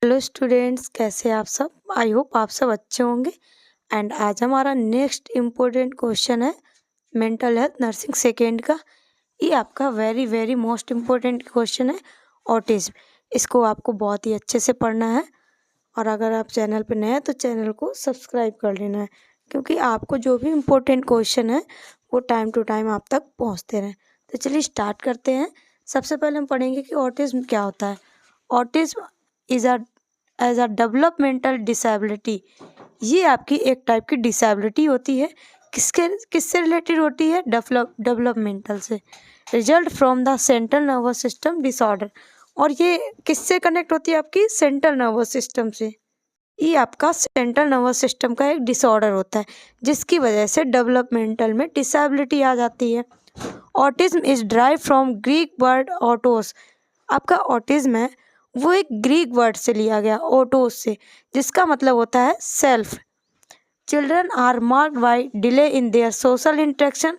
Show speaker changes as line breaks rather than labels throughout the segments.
Hello students, कैसे आप सब। आई होप आप सब अच्छे होंगे। एंड आज हमारा नेक्स्ट इम्पोर्टेंट क्वेश्चन है मेंटल हेल्थ नर्सिंग सेकेंड का। ये आपका very very most important question है, ऑटिज्म। इसको आपको बहुत ही अच्छे से पढ़ना है। और अगर आप चैनल पर नए हैं तो चैनल को सब्सक्राइब कर लेना है, क्योंकि आपको जो भी इम्पोर्टेंट क्वेश्चन है वो टाइम टू टाइम आप तक पहुँचते रहें। तो चलिए स्टार्ट करते हैं। सबसे पहले हम पढ़ेंगे कि ऑटिज्म क्या होता है। Autism is as a developmental disability. ये आपकी एक टाइप की डिसेबिलिटी होती है। किससे रिलेटेड होती है? डेवलपमेंटल से। Result from the central nervous system disorder. और ये किससे कनेक्ट होती है? आपकी सेंट्रल नर्वस सिस्टम से। ये आपका सेंट्रल नर्वस सिस्टम का एक डिसऑर्डर होता है, जिसकी वजह से डेवलपमेंटल में डिसेबिलिटी आ जाती है। Autism is drive from Greek word autos. आपका ऑटिज्म है वो एक ग्रीक वर्ड से लिया गया, ओटोस से, जिसका मतलब होता है self. Children are marked by delay in their social interaction.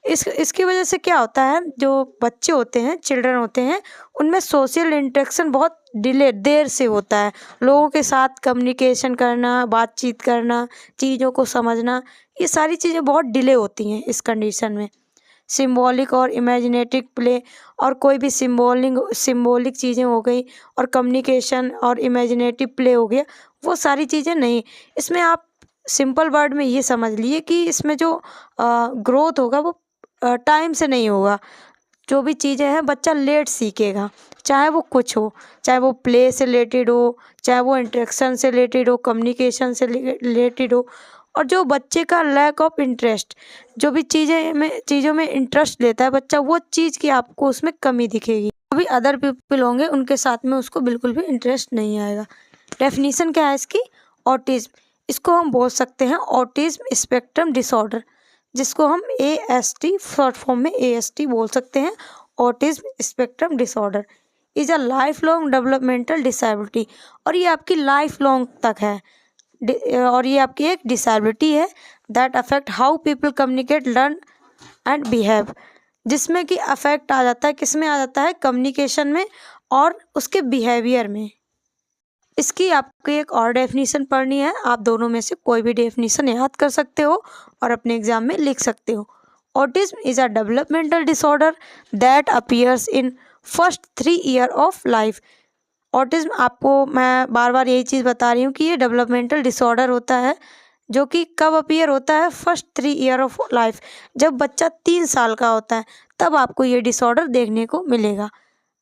इसकी वजह से क्या होता है, जो बच्चे होते हैं, चिल्ड्रन होते हैं, उनमें सोशल इंटरेक्शन बहुत देर से होता है। लोगों के साथ कम्युनिकेशन करना, बातचीत करना, चीज़ों को समझना, ये सारी चीज़ें बहुत डिले होती हैं इस कंडीशन में। सिम्बॉलिक और इमेजिनेटिव प्ले, और कोई भी सिम्बॉलिक चीज़ें हो गई, और कम्युनिकेशन और इमेजिनेटिव प्ले हो गया, वो सारी चीज़ें नहीं। इसमें आप सिंपल वर्ड में ये समझ लिए कि इसमें जो ग्रोथ होगा वो टाइम से नहीं होगा। जो भी चीज़ें हैं बच्चा लेट सीखेगा, चाहे वो कुछ हो, चाहे वो प्ले से रिलेटेड हो, चाहे वो इंटरेक्शन से रिलेटेड हो, कम्युनिकेशन से रिलेटेड हो। और जो बच्चे का लैक ऑफ इंटरेस्ट, जो भी चीज़ों में इंटरेस्ट लेता है बच्चा, वो चीज़ की आपको उसमें कमी दिखेगी। अभी अदर पीपल होंगे उनके साथ में उसको बिल्कुल भी इंटरेस्ट नहीं आएगा। डेफिनीशन क्या है इसकी? ऑटिज्म, इसको हम बोल सकते हैं ऑटिज्म स्पेक्ट्रम डिसऑर्डर, जिसको हम ASD शॉर्ट फॉर्म में ASD बोल सकते हैं। Autism spectrum disorder is a life long developmental disability. और ये आपकी लाइफ लॉन्ग तक है, और ये आपकी एक डिसेबिलिटी है that affect how people communicate, learn and behave. जिसमें कि अफेक्ट आ जाता है, किस में आ जाता है? कम्युनिकेशन में और उसके बिहेवियर में। इसकी आपको एक और डेफिनीशन पढ़नी है। आप दोनों में से कोई भी डेफिनीशन याद कर सकते हो और अपने एग्जाम में लिख सकते हो। Autism is a developmental disorder that appears in first 3 year of life. Autism, आपको मैं बार बार यही चीज़ बता रही हूँ कि ये डेवलपमेंटल डिसऑर्डर होता है, जो कि कब अपीयर होता है? First 3 year of life. जब बच्चा 3 साल का होता है तब आपको ये डिसऑर्डर देखने को मिलेगा।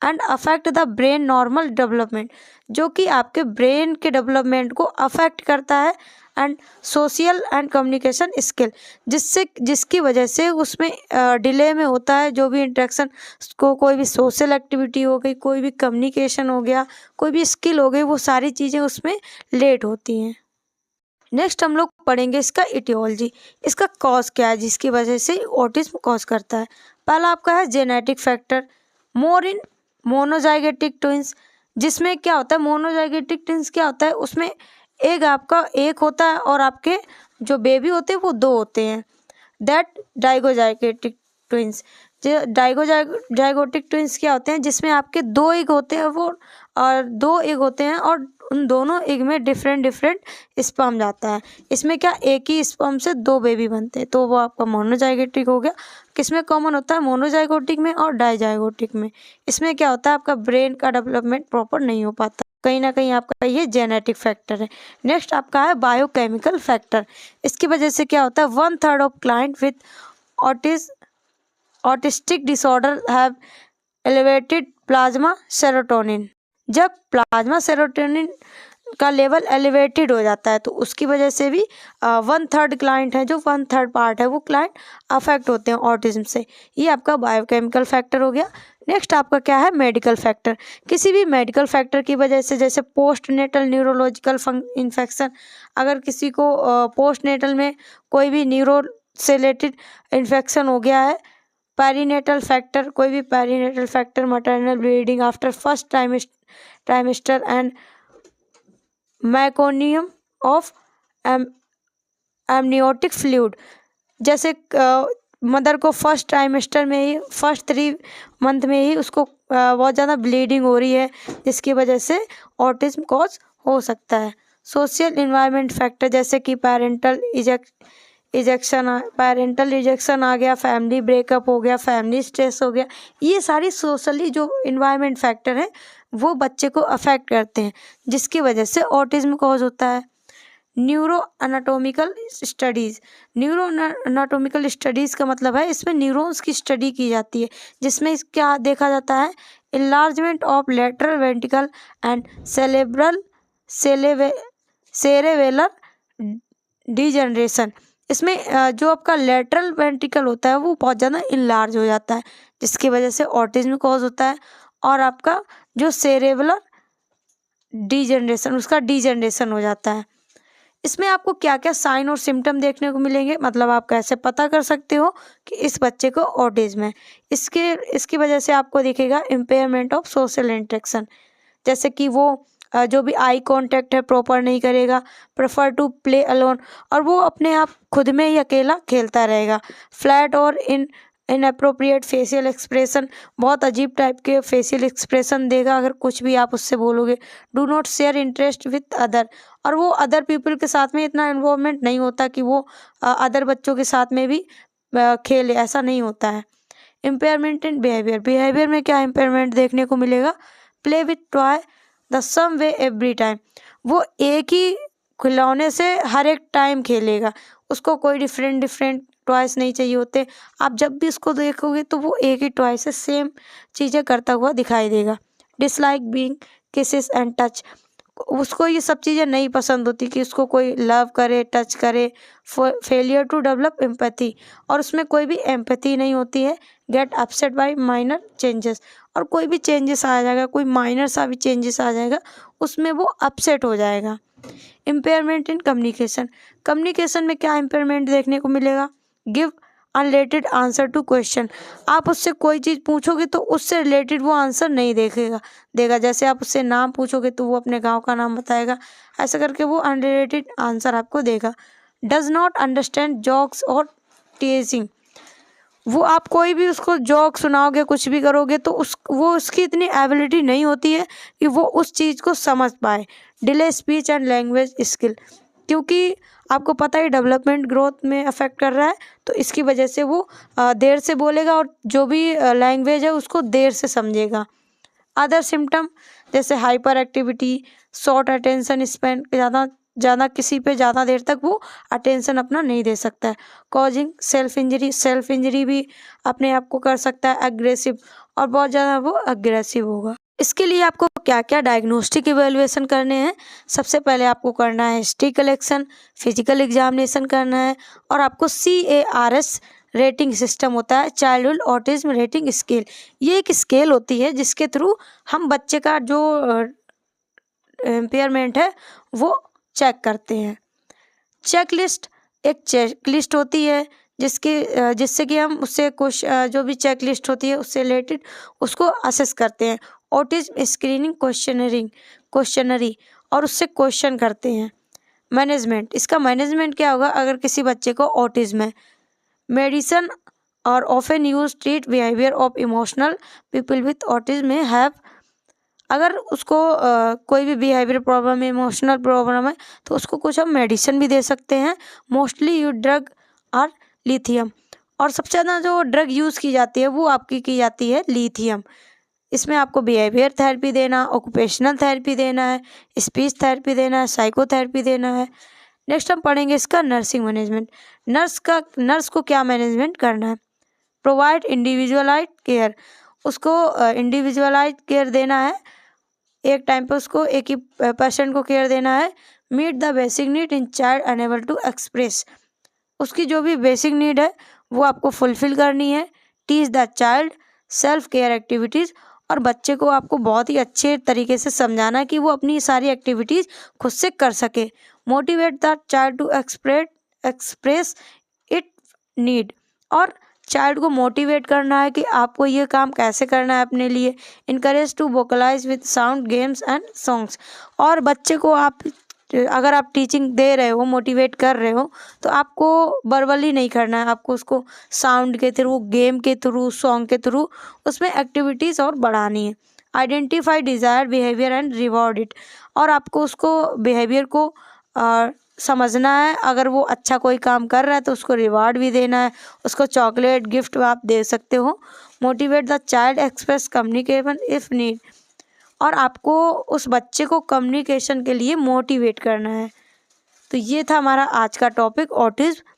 And affect the brain normal development, जो कि आपके ब्रेन के डेवलपमेंट को अफेक्ट करता है। And social and communication skill, जिसकी वजह से उसमें डिले में होता है। जो भी इंटरेक्शन को, कोई भी सोशल एक्टिविटी हो गई, कोई भी कम्युनिकेशन हो गया, कोई भी स्किल हो गई, वो सारी चीज़ें उसमें लेट होती हैं। नेक्स्ट हम लोग पढ़ेंगे इसका इटियोलॉजी, इसका कॉज क्या है जिसकी वजह से ऑटिज्म कॉज करता है। पहला आपका है जेनेटिक फैक्टर, मोर इन मोनोजाइगेटिक ट्विंस। जिसमें क्या होता है? मोनोजाइगेटिक ट्विंस क्या होता है? उसमें एक होता है और आपके जो बेबी होते हैं वो 2 होते हैं। That dizygotic twins. जो डाइगोजाइगोटिक ट्विंस क्या होते हैं? जिसमें आपके 2 एग होते हैं, वो और 2 एग होते हैं, और उन दोनों एग में डिफरेंट स्पर्म जाता है। इसमें क्या, एक ही स्पर्म से 2 बेबी बनते हैं, तो वो आपका मोनोजाइगोटिक हो गया। किसमें कॉमन होता है? मोनोजाइगोटिक में और डाइजाइगोटिक में। इसमें क्या होता है? आपका ब्रेन का डेवलपमेंट प्रॉपर नहीं हो पाता, कहीं ना कहीं आपका ये जेनेटिक फैक्टर है। नेक्स्ट आपका है बायोकेमिकल फैक्टर। इसकी वजह से क्या होता है? 1/3 of client with autistic disorder have elevated plasma serotonin. जब प्लाज्मा सेरोटोनिन का लेवल एलिवेटेड हो जाता है तो उसकी वजह से भी 1/3 क्लाइंट है, जो 1/3 पार्ट है, वो क्लाइंट अफेक्ट होते हैं ऑटिज्म से। ये आपका बायोकेमिकल फैक्टर हो गया। नेक्स्ट आपका क्या है? Medical factor. किसी भी मेडिकल फैक्टर की वजह से, जैसे पोस्ट नेटल न्यूरोलॉजिकल इन्फेक्शन, अगर किसी को पोस्ट नेटल में कोई भी न्यूरो से रिलेटेड इन्फेक्शन हो गया है। पेरीनेटल फैक्टर, कोई भी perinatal factor, maternal bleeding after first trimester and meconium of amniotic fluid. जैसे मदर को फर्स्ट ट्राइमेस्टर में ही, फर्स्ट 3 मंथ में ही उसको बहुत ज़्यादा ब्लीडिंग हो रही है, जिसकी वजह से ऑटिज्म कॉज हो सकता है। सोशल इन्वायरमेंट फैक्टर जैसे कि पैरेंटल रिजेक्शन आ गया, फैमिली ब्रेकअप हो गया, फैमिली स्ट्रेस हो गया, ये सारी सोशली जो इन्वायरमेंट फैक्टर हैं वो बच्चे को अफेक्ट करते हैं, जिसकी वजह से ऑटिज्म कॉज होता है। न्यूरो एनाटोमिकल स्टडीज़ का मतलब है इसमें न्यूरॉन्स की स्टडी की जाती है, जिसमें क्या देखा जाता है, enlargement of lateral ventricle and cerebellar degeneration. इसमें जो आपका लेटरल वेंट्रिकल होता है वो बहुत ज़्यादा इनलार्ज हो जाता है, जिसकी वजह से ऑटिज्म कॉज होता है। और आपका जो सेरेबेलर डिजनरेशन, उसका डिजनरेशन हो जाता है। इसमें आपको क्या क्या साइन और सिम्टम देखने को मिलेंगे, मतलब आप कैसे पता कर सकते हो कि इस बच्चे को ऑटिज्म है। इसकी वजह से आपको दिखेगा इम्पेयरमेंट ऑफ सोशल इंटरेक्शन, जैसे कि वो जो भी आई कांटेक्ट है प्रॉपर नहीं करेगा, प्रेफर टू प्ले अलोन, और वो अपने आप खुद में ही अकेला खेलता रहेगा। फ्लैट और इनअप्रोप्रिएट फेशियल एक्सप्रेशन, बहुत अजीब टाइप के फेशियल एक्सप्रेशन देगा अगर कुछ भी आप उससे बोलोगे। Do not share interest with other, और वो अदर पीपल के साथ में इतना इन्वॉल्वमेंट नहीं होता कि वो अदर बच्चों के साथ में भी खेले, ऐसा नहीं होता है। इम्पेयरमेंट इन बिहेवियर में क्या इम्पेयरमेंट देखने को मिलेगा, play with toy the same way every time, वो एक ही खिलौने से हर एक टाइम खेलेगा, उसको कोई डिफरेंट टॉयस नहीं चाहिए होते। आप जब भी उसको देखोगे तो वो एक ही टॉय से सेम चीज़ें करता हुआ दिखाई देगा। Dislike being kisses and touch, उसको ये सब चीज़ें नहीं पसंद होती कि उसको कोई लव करे, टच करे। फेलियर टू डेवलप एम्पैथी, और उसमें कोई भी एम्पैथी नहीं होती है। Get upset by minor changes, और कोई भी चेंजेस आ जाएगा, कोई माइनर सा भी चेंजेस आ जाएगा उसमें वो अपसेट हो जाएगा। इम्पेयरमेंट इन कम्युनिकेशन में क्या इम्पेयरमेंट देखने को मिलेगा, give unrelated answer to question, आप उससे कोई चीज़ पूछोगे तो उससे रिलेटेड वो आंसर नहीं देगा। जैसे आप उससे नाम पूछोगे तो वो अपने गांव का नाम बताएगा, ऐसा करके वो अनरिलेटेड आंसर आपको देगा। डज नॉट अंडरस्टैंड जॉक्स और टीजिंग, वो आप कोई भी उसको जोक सुनाओगे, कुछ भी करोगे तो वो उसकी इतनी एबिलिटी नहीं होती है कि वो उस चीज़ को समझ पाए। Delay speech and language skill, क्योंकि आपको पता है डेवलपमेंट ग्रोथ में अफेक्ट कर रहा है, तो इसकी वजह से वो देर से बोलेगा और जो भी लैंग्वेज है उसको देर से समझेगा। अदर सिम्टम जैसे hyper activity, short attention span, ज़्यादा किसी पे ज़्यादा देर तक वो अटेंशन अपना नहीं दे सकता है। कॉजिंग सेल्फ इंजरी भी अपने आप को कर सकता है। एग्रेसिव, और बहुत ज़्यादा वो एग्रेसिव होगा। इसके लिए आपको क्या क्या डायग्नोस्टिक इवेल्युएशन करने हैं, सबसे पहले आपको करना है हिस्ट्री कलेक्शन, फिजिकल एग्जामिनेशन करना है, और आपको CARS रेटिंग सिस्टम होता है, चाइल्डहुड ऑटिज्म रेटिंग स्केल। ये एक स्केल होती है जिसके थ्रू हम बच्चे का जो इम्पेयरमेंट है वो चेक करते हैं। चेकलिस्ट, एक चेकलिस्ट होती है जिससे कि हम उससे कुछ जो भी चेकलिस्ट होती है उससे रिलेटेड उसको असेस करते हैं। ऑटिज्म स्क्रीनिंग क्वेश्चनरी, और उससे क्वेश्चन करते हैं। मैनेजमेंट, इसका मैनेजमेंट क्या होगा अगर किसी बच्चे को ऑटिज्म है। मेडिसिन और often use treat behaviour of emotional people with autism में हैव, अगर उसको कोई भी बिहेवियर प्रॉब्लम है, इमोशनल प्रॉब्लम है, तो उसको कुछ हम मेडिसिन भी दे सकते हैं। मोस्टली यूज ड्रग और लिथियम, और सबसे ज़्यादा जो ड्रग यूज़ की जाती है वो आपकी की जाती है लिथियम। इसमें आपको बिहेवियर थेरेपी देना, ऑक्यूपेशनल थेरेपी देना है, स्पीच थेरेपी देना है, साइकोथेरेपी देना है। नेक्स्ट हम पढ़ेंगे इसका नर्सिंग मैनेजमेंट। नर्स को क्या मैनेजमेंट करना है, प्रोवाइड इंडिविजुअलाइज केयर, उसको इंडिविजुअलाइज केयर देना है, एक टाइम पे उसको एक ही पेशेंट को केयर देना है। Meet the basic need in child unable to express, उसकी जो भी बेसिक नीड है वो आपको फुलफिल करनी है। Teach the child self care activities, और बच्चे को आपको बहुत ही अच्छे तरीके से समझाना है कि वो अपनी सारी एक्टिविटीज़ खुद से कर सके। Motivate the child to express it need, और चाइल्ड को मोटिवेट करना है कि आपको ये काम कैसे करना है अपने लिए। Encourage to vocalize with sound games and songs, और बच्चे को आप अगर आप टीचिंग दे रहे हो, मोटिवेट कर रहे हो, तो आपको वर्बली नहीं करना है, आपको उसको साउंड के थ्रू, गेम के थ्रू, सॉन्ग के थ्रू उसमें एक्टिविटीज़ और बढ़ानी है। Identify desire behaviour and reward it, और आपको उसको बिहेवियर को समझना है। अगर वो अच्छा कोई काम कर रहा है तो उसको रिवार्ड भी देना है, उसको चॉकलेट गिफ्ट आप दे सकते हो। Motivate the child express communication if need, और आपको उस बच्चे को कम्युनिकेशन के लिए मोटिवेट करना है। तो ये था हमारा आज का टॉपिक ऑटिज्म।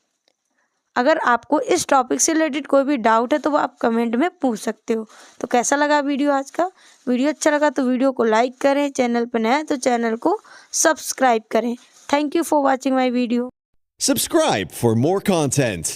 अगर आपको इस टॉपिक से रिलेटेड कोई भी डाउट है तो वो आप कमेंट में पूछ सकते हो। तो कैसा लगा वीडियो आज का? वीडियो अच्छा लगा तो वीडियो को लाइक करें, चैनल पर नया है तो चैनल को सब्सक्राइब करें। Thank you for watching my video.
Subscribe for more content.